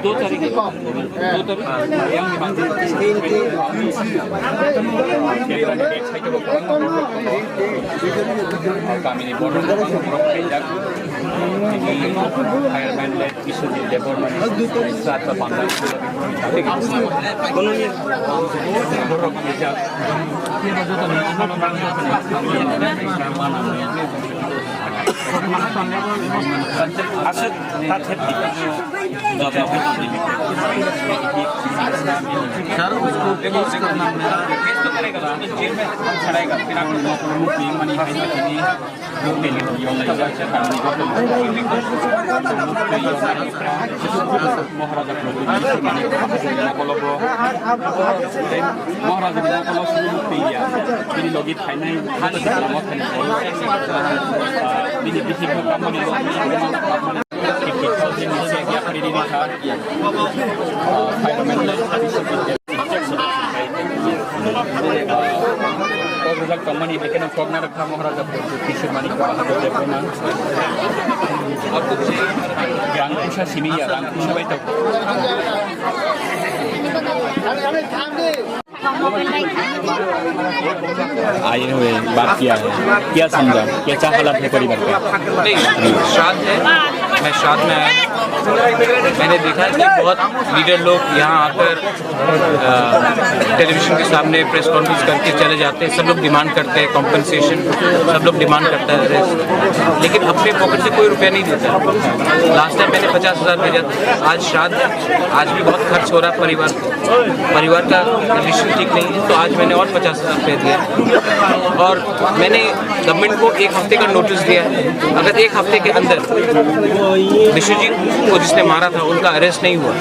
दो तारीख kami ni board pejak ini fireman led isu di depot saat terpandang tapi kononnya board pejak aset tak happy sir उसको use करना मेरा case तो करेगा ना जेल में छड़ाएगा फिर आप लोग की मनी हाई की जो डेली वीडियो लाइव अच्छा करने को महाराजा kalau महाराजा kalau sebelum dia ini lagi thailand hal dalam waktu ini bikin kamu ni company bikin form na rakha महाराजा किसी मानी का हाथ देखो ना अब कुछ ज्ञान कुशा सिमिया ज्ञान कुशा बैठो आए हुए बात किया है क्या समझा कैसा हालात है परिवार का नहीं श्राद्ध है मैं श्राद्ध में आया मैंने देखा कि बहुत लीडर लोग यहाँ आकर टेलीविजन के सामने प्रेस कॉन्फ्रेंस करके चले जाते हैं सब लोग डिमांड करते हैं कॉम्पनसेशन सब लोग डिमांड करता है लेकिन अपने पॉकेट से कोई रुपया नहीं देता लास्ट टाइम मैंने 50,000 भेजा था आज श्राद्ध आज भी बहुत खर्च हो रहा है परिवार का कंडीशन ठीक नहीं है तो आज मैंने और 50,000 रुपये दिया और मैंने गवर्नमेंट को एक हफ्ते का नोटिस दिया है अगर एक हफ्ते के अंदर विश्वजीत को जिसने मारा था उनका अरेस्ट नहीं हुआ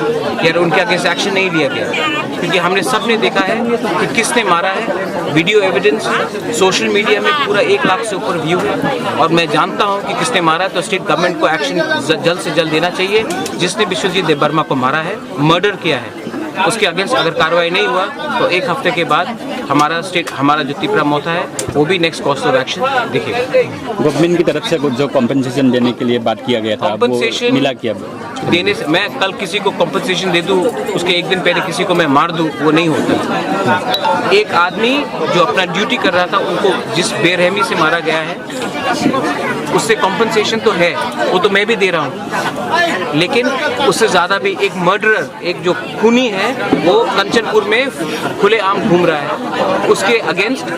या उनके अगेंस्ट एक्शन नहीं लिया गया क्योंकि हमने सबने देखा है कि किसने मारा है वीडियो एविडेंस सोशल मीडिया में पूरा 1 लाख से ऊपर व्यू है और मैं जानता हूं कि किसने मारा है तो स्टेट गवर्नमेंट को एक्शन जल्द से जल्द देना चाहिए जिसने विश्वजीत देबबर्मा को मारा है मर्डर किया है उसके अगेंस्ट अगर कार्रवाई नहीं हुआ तो 1 हफ्ते के बाद हमारा जो तिपरा मोथा है वो भी नेक्स्ट कॉस्ट ऑफ एक्शन दिखेगा गवर्नमेंट की तरफ से जो कॉम्पनसेशन देने के लिए बात किया गया था वो मिला क्या देने से मैं कल किसी को कॉम्पनसेशन दे दूं उसके एक दिन पहले किसी को मैं मार दूं वो नहीं होता एक आदमी जो अपना ड्यूटी कर रहा था उनको जिस बेरहमी से मारा गया है उससे कॉम्पनसेशन तो है वो तो मैं भी दे रहा हूँ लेकिन उससे ज़्यादा भी एक मर्डरर एक जो खूनी है वो कंचनपुर में खुलेआम घूम रहा है उसके अगेंस्ट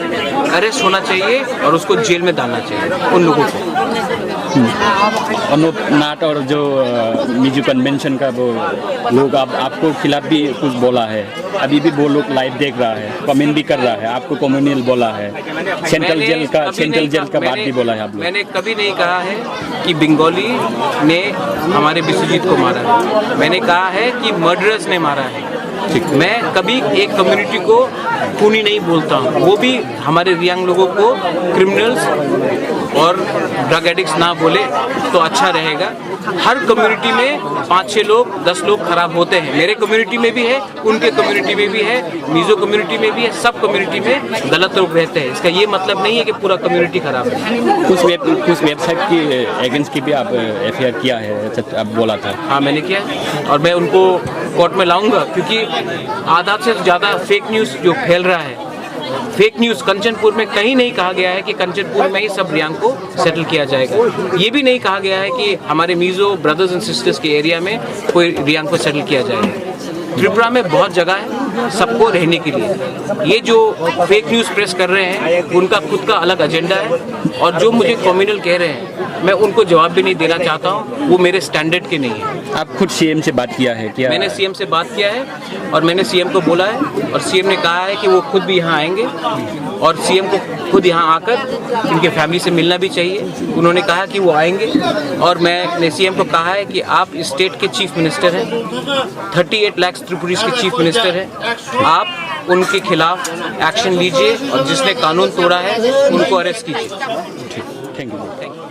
अरेस्ट होना चाहिए और उसको जेल में डालना चाहिए उन लोगों को अनूप नाट और जो मिजो कन्वेंशन का वो लोग आपको खिलाफ भी कुछ बोला है अभी भी वो लोग लाइव देख रहा है कमेंट भी कर रहा है आपको कम्युनल बोला है सेंट्रल जेल का बात भी बोला है आप लोग मैंने कभी नहीं कहा है कि बंगाली ने हमारे विश्वजीत को मारा है मैंने कहा है कि मर्डरर्स ने मारा है मैं कभी एक कम्युनिटी को खूनी नहीं बोलता हूँ वो भी हमारे रियांग लोगों को क्रिमिनल्स और ड्रग एडिक्ट्स ना बोले तो अच्छा रहेगा हर कम्युनिटी में 5-6 लोग 10 लोग खराब होते हैं मेरे कम्युनिटी में भी है उनके कम्युनिटी में भी है मिजो कम्युनिटी में भी है सब कम्युनिटी में गलत लोग रहते हैं इसका ये मतलब नहीं है कि पूरा कम्युनिटी खराब है कुछ वेबसाइट की एजेंट्स की भी आप एफआईआर किया है आप बोला था हाँ मैंने किया और मैं उनको कोर्ट में लाऊंगा क्योंकि आधा से ज़्यादा फेक न्यूज़ जो फैल रहा है फेक न्यूज़ कंचनपुर में कहीं नहीं कहा गया है कि कंचनपुर में ही सब रियांग को सेटल किया जाएगा ये भी नहीं कहा गया है कि हमारे मिजो ब्रदर्स एंड सिस्टर्स के एरिया में कोई रियांग को सेटल किया जाएगा त्रिपुरा में बहुत जगह है सबको रहने के लिए ये जो फेक न्यूज़ प्रेस कर रहे हैं उनका खुद का अलग एजेंडा है और जो मुझे कम्युनल कह रहे हैं मैं उनको जवाब भी नहीं देना चाहता हूँ वो मेरे स्टैंडर्ड के नहीं है आप खुद सीएम से बात किया है क्या मैंने सीएम से बात किया है और मैंने सीएम को बोला है और सीएम ने कहा है कि वो खुद भी यहाँ आएंगे और सीएम को खुद यहाँ आकर इनके फैमिली से मिलना भी चाहिए उन्होंने कहा कि वो आएंगे और मैंने सीएम को कहा है कि आप स्टेट के चीफ मिनिस्टर हैं 38 लाख त्रिपुरीज के चीफ मिनिस्टर हैं आप उनके खिलाफ एक्शन लीजिए और जिसने कानून तोड़ा है उनको अरेस्ट कीजिए थैंक यू